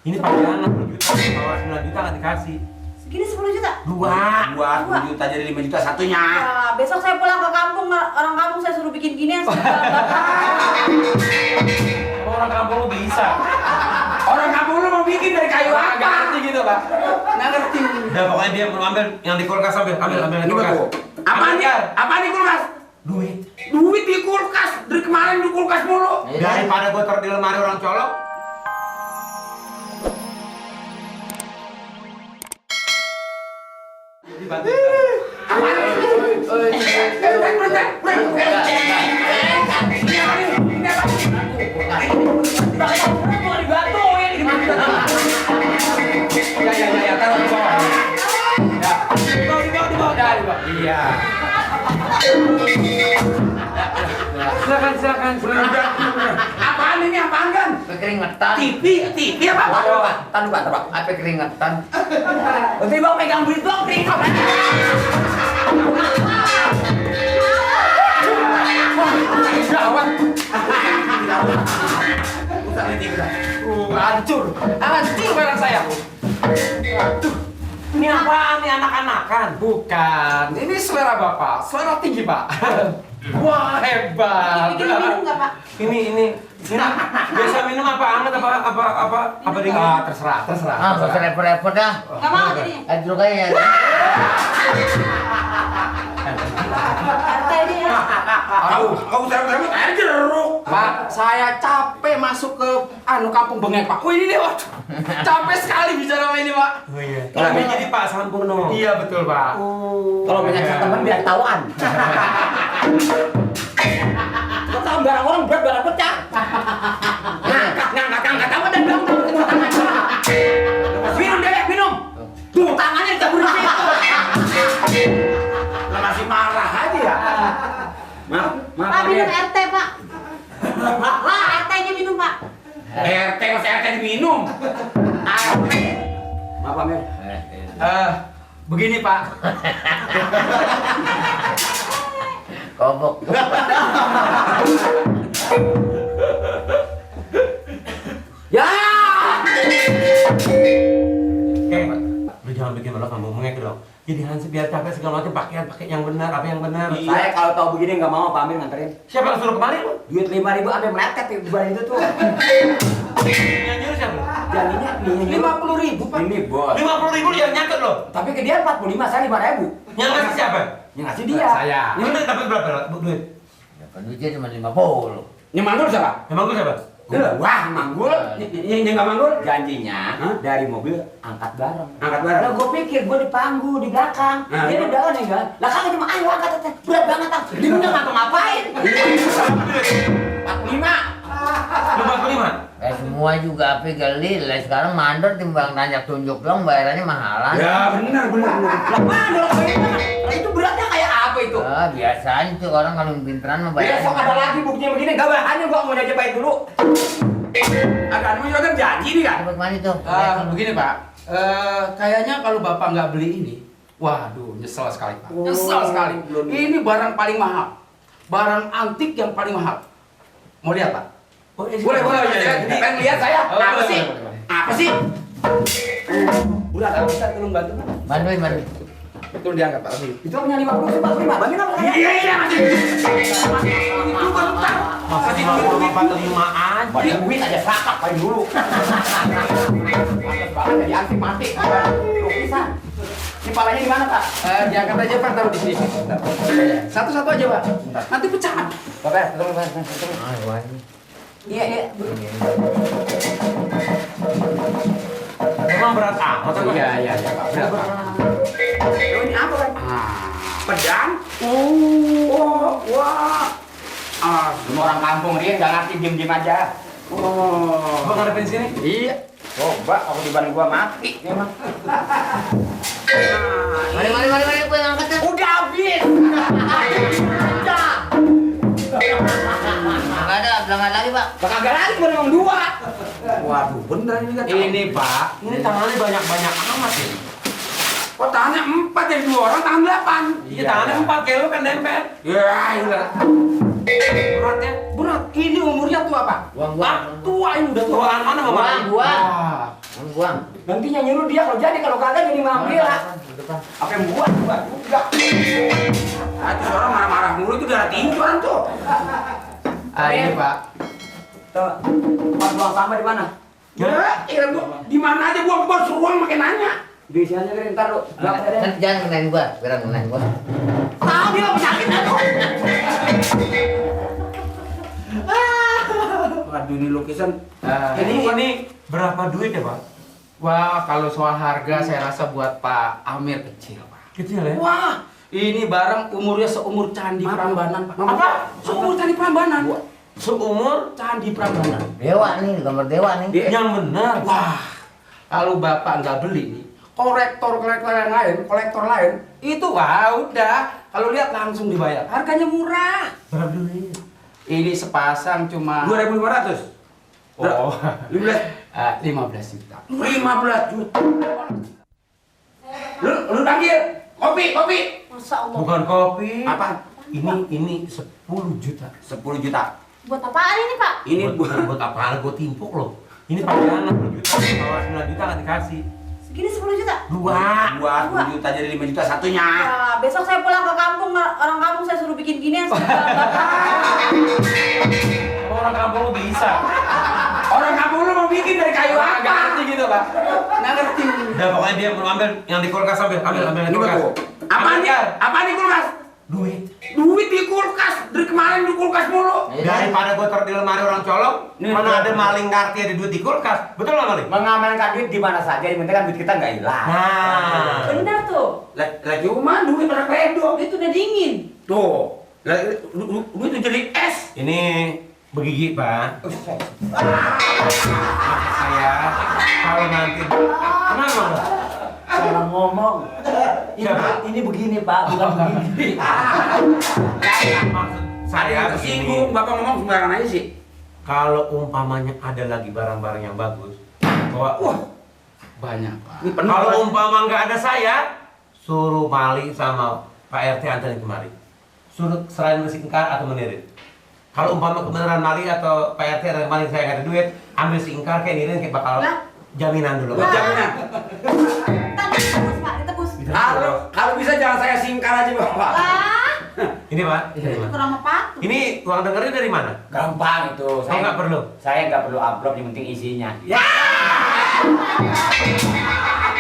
Ini pajangan 10 juta, kalau 9 juta nggak dikasih. Segini 10 juta? Dua. 10 juta jadi 5 juta satunya. Ya, besok saya pulang ke kampung, orang kampung saya suruh bikin ginian. Orang kampung lu bisa. Orang kampung lu mau bikin dari kayu apa? Nggak ngerti gitu, Pak. Nggak ngerti. Udah pokoknya dia mau ambil yang di kulkas, ambil yang di Ini kulkas. betul. Apaan di kulkas? Duit. Duit di kulkas. Dari kemarin di kulkas mulu. Daripada gua taruh di lemari orang colok. Dibantu. Ya, taruh di bawah. Di bawah. Iya. Silakan. Apaan ini? Apaan kan? Keringetan. TV apa? Tahu Pak. Apa keringetan? Nanti Bang pegang duit Bang keringetan. Gawat. Hancur barang saya. Aduh. Ini apaan nih, anak-anakan? Bukan, ini selera Bapak, selera tinggi Pak. Wah hebat. Bikin minum nggak, Pak? Ini biasa minum apa anget apa dingin? Ah, terserah. Nggak usah repot-repot dah. Nggak mau jadinya. Ayo dulu aja. RT ini ya. Kau serempet air jeruk. Pak, saya capek masuk ke kampung Bengek Pak. Wih ini nih, waduh. Capek sekali bicara sama ini Pak. Oh iya. Kalau jadi Pak Sampurno. Iya betul Pak. Kalau banyak teman biar tahuan. Kau tahu barang orang berat barang pecah. Ngangkat apa dan bilang minum deh, minum. Tuh tangannya dicabut di situ. Lah masih marah aja ya. Maaf. Pak, minum RT, Pak. Lah, RT-nya minum, Pak. RT masih RT diminum. Maaf Amir. Begini Pak. Kobok. Ya. Lu jangan bikin malu kamu mengek dong. Jadi Hansip biar capek segala macam pakai yang benar, apa yang benar. Saya kalau tahu begini nggak mau Pak Amir nganterin. Siapa yang suruh kemarin lu? Duit 5.000 sampai meletet di bulan itu tuh. Yang nyuruh siapa? Jadinya 50.000 Pak. Ini bos. 50.000 yang nyatet loh. Tapi ke dia 45, saya 5.000. Yang ngasih siapa? Yang ngasih dia. Saya. Ini udah dapat berapa duit? Dapat duitnya cuma 50. Yang manggul siapa? Emang gue siapa? Wah, manggul. Yang nggak manggul? Janjinya dari mobil angkat bareng. Angkat bareng. Lah gue pikir gue di panggung di belakang. Nah, Dia di belakang nih kan. Lah kagak cuma ayo angkat berat banget ah. Dia udah ngapa-ngapain. 45. Lu 45? Semua juga api geli. Lah sekarang mandor timbang nanya tunjuk dong bayarannya mahalan. Ya benar. Lah mana kalau itu beratnya kayak apa itu? Ah, biasanya tuh orang kalau pinteran mah bayar. Besok ada lagi buktinya begini, gak bahannya gua mau nyobain dulu. Agak mau nyobain janji nih kan? Dapat mana tuh? Begini Pak. Kayaknya kalau Bapak nggak beli ini, waduh nyesel sekali Pak. Nyesel sekali. Ini barang paling mahal. Barang antik yang paling mahal. Mau lihat Pak? Boleh. Pengen lihat saya. Apa sih? Berat, bisa tolong bantu. Bantuin. Betul diangkat Pak. Itu punya 50 sih, Pak. Bantu apa? Iya, masih. Itu bentar. Masa di 45 aja. Bagi duit aja sakap paling dulu. Banget jadi anti mati. Lukisan. Ini palanya di mana, Pak? Diangkat aja Pak, taruh di sini. Satu-satu aja Pak. Nanti pecah. Bapak, tolong. Ah, wah. Iya. Emang berat amat kan? Iya Pak. Berat Pak. Ini apa, Pak? Pedang? Wah. Semua orang kampung dia nggak ngerti diem aja. Abang ngadepin sini? Iya. Coba aku di ban gua mati memang. Mari gue ngangkat dah. Udah habis. Udah. Enggak ada, belakang lagi, Pak. Kagak lagi gua memang 2. Waduh, bener ini kan. Ini Pak. Ini tangannya banyak amat ya. Kok tangannya 4 jadi 2 orang tangan 8. Iya tangannya 4 kayak lu kan dempet. Ya, iya. Beratnya. Berat. Ini umurnya tua, Pak. Buang. Tua ini udah tuaan mana mama? Buang. Buang. Nanti yang nyuruh dia kalau jadi, kalau kagak jadi mengambil lah. Apa yang buat juga. Itu orang marah-marah mulu itu darah tinggi orang tuh. Ini Pak. Tuh, Pak buang sampah di mana? Ya, gua di mana aja buang kebun suruh orang makin nanya. Diisi aja keren ntar lu. Jangan kenain gua, biar kenain gua. Tahu dia penyakit aku. Waduh ini lukisan. ini berapa duit ya, Pak? Wah, kalau soal harga saya rasa buat Pak Amir kecil, Pak. Kecil ya? Wah, ini barang umurnya seumur Candi Prambanan, Pak. Apa? Seumur Candi Prambanan. Seumur Candi Prambanan. Dewa nih, gambar dewa nih. yang benar. Wah, kalau Bapak nggak beli nih, kolektor lain, itu wah udah. Kalau lihat langsung dibayar. Harganya murah. Berapa duit? Ini sepasang cuma 2.500. Oh, 15 juta. 15 juta. Lu panggil kopi. Masa Allah. Bukan kopi. Apa? Ini 10 juta. 10 juta. Buat apaan ini, Pak? Ini buat apaan? Gue timpuk loh. Ini pajangan 10 juta. Kalau 9 juta nggak dikasih. Segini 10 juta? 2. 10 juta jadi 5 juta satunya. Wah, besok saya pulang ke kampung, orang kampung saya suruh bikin ginian. Orang kampung lu bisa. Orang kampung lu mau bikin dari kayu Nggak apa? ngerti gitu, Pak. Nggak ngerti. Udah pokoknya dia mau ambil yang di kulkas, ambil yang di Ini kulkas. betul. Apaan nih? Apaan di kulkas? Duit. Duit di kulkas. Dari kemarin di kulkas mulu. Daripada gue taruh di lemari orang colong, Nih, mana betul. ada maling ngerti ada duit di kulkas. Betul nggak maling? Mengamankan duit di mana saja, yang penting kan duit kita nggak hilang. Nah. Benar tuh. Lah cuma duit pada kredo. Itu udah dingin. Tuh. Lah duit itu jadi es. Ini begigi, Pak. Saya kalau nanti kenapa? Pak? Salah ngomong. Siapa? Ini begini Pak, bukan begini. Maksud saya Singgung, begini. Bapak ngomong sembarangan aja sih. Kalau umpamanya ada lagi barang-barang yang bagus, bahwa Banyak, Pak. Ini penuh. kalau umpama nggak ada saya, suruh Mali sama Pak RT anterin kemari. Suruh serahin si Ingkar atau menirin. Kalau umpama kebenaran Mali atau Pak RT ada kemari saya nggak ada duit, ambil si Ingkar kayak nirin kayak bakal Lah. jaminan dulu. Buat jaminan. Kan ditebus, Pak, ditebus. Kalau bisa jangan saya singkar aja, Bapak. Lah, Ini Pak, itu kurang apa? ini uang dengernya dari mana? Gampang itu. Oh nggak perlu. Saya nggak perlu upload, yang penting isinya.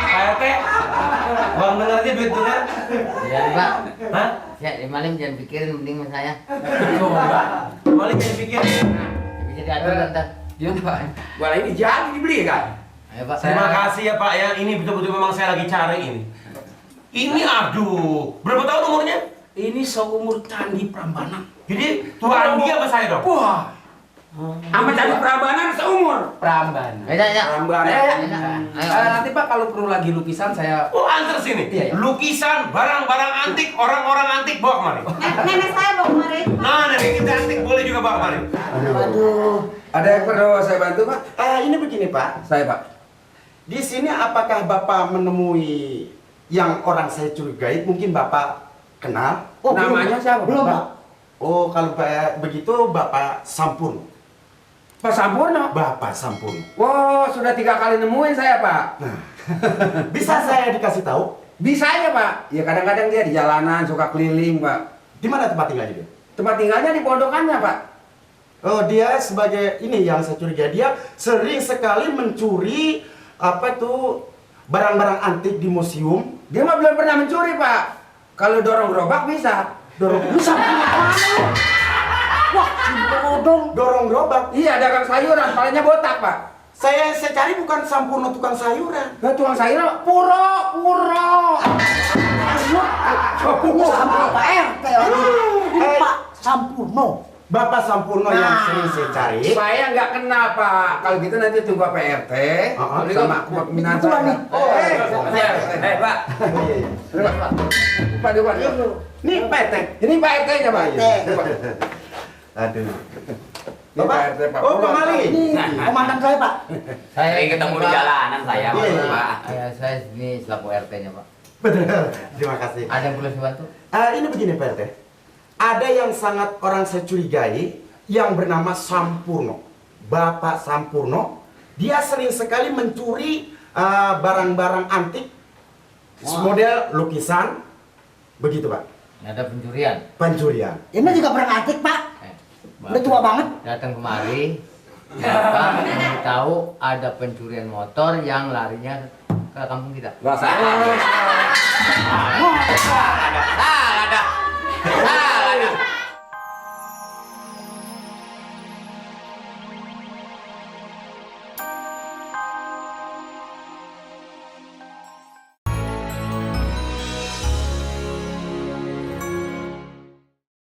Pak RT, uang dengernya duit denger. Ya, Pak. Hah? Ya, Malim jangan pikirin mending sama saya. Mali jangan pikir. Bisa diatur ntar. Gimana, Pak? Bola ini jadi dibeli kan? Ayo, Pak. Terima kasih ya Pak ya, ini betul-betul memang saya lagi cari ini. Ini aduh, berapa tahun umurnya? Ini seumur Candi Prambanan. Jadi tuan dia apa saya dong? Wah, Sama Candi Prambanan seumur. Prambanan. Ayo, ya. Prambanan. Ayo. Nanti Pak kalau perlu lagi lukisan saya Oh antar sini. Iya, iya. Lukisan, barang-barang antik, orang-orang antik bawa kemari. Nenek saya bawa kemarin. Nah, dari kita antik boleh juga bawa kemari. Aduh, ada yang perlu saya bantu Pak? Ini begini Pak, saya, Pak. di sini apakah Bapak menemui yang orang saya curigai? Mungkin Bapak kenal? Namanya siapa, Belum Pak? Pak. Oh, kalau begitu Bapak Sampurno. Pak Sampurno. Bapak Sampurno. Wow, sudah 3 kali nemuin saya, Pak. Bisa saya dikasih tahu Bisa aja, Pak. Ya kadang-kadang dia di jalanan suka keliling, Pak. di mana tempat tinggalnya dia? Tempat tinggalnya di pondokannya, Pak. Oh, dia sebagai ini yang saya curigai, dia sering sekali mencuri apa tuh barang-barang antik di museum. Dia mah belum pernah mencuri, Pak. Kalau dorong gerobak bisa. Dorong Wah, dorong gerobak. Iya, dagang sayuran, palanya botak, Pak. Saya cari bukan Sampurno tukang sayuran. Nah, tukang sayuran, puro. Sama Pak RT Pak Sampurno. Bapak Sampurno yang sering saya cari. Saya nggak kenal, Pak. Kalau gitu nanti tunggu Pak RT. Ini sama. kan minat Kebetulan saya. nih. Pak. Pak, Dewan. Ini PT. Ini Pak RT-nya, Pak. Aduh. Ini Pak RT, Pak. Oh, Pak Mali. Ini komandan saya Pak. Sering ketemu di jalanan saya, Iya. Pak. Saya ini selaku RT-nya, Pak. Benar. Terima kasih. Ada yang perlu dibantu? Ini begini Pak RT. Ada yang sangat orang saya curigai yang bernama Sampurno. Bapak Sampurno dia sering sekali mencuri barang-barang antik, model lukisan, begitu Pak. Ada pencurian. Pencurian. Ini juga barang antik, Pak. Udah tua banget. Datang kemari, Bapak ingin tahu ada pencurian motor yang larinya ke kampung kita. Nggak salah. Salah dah.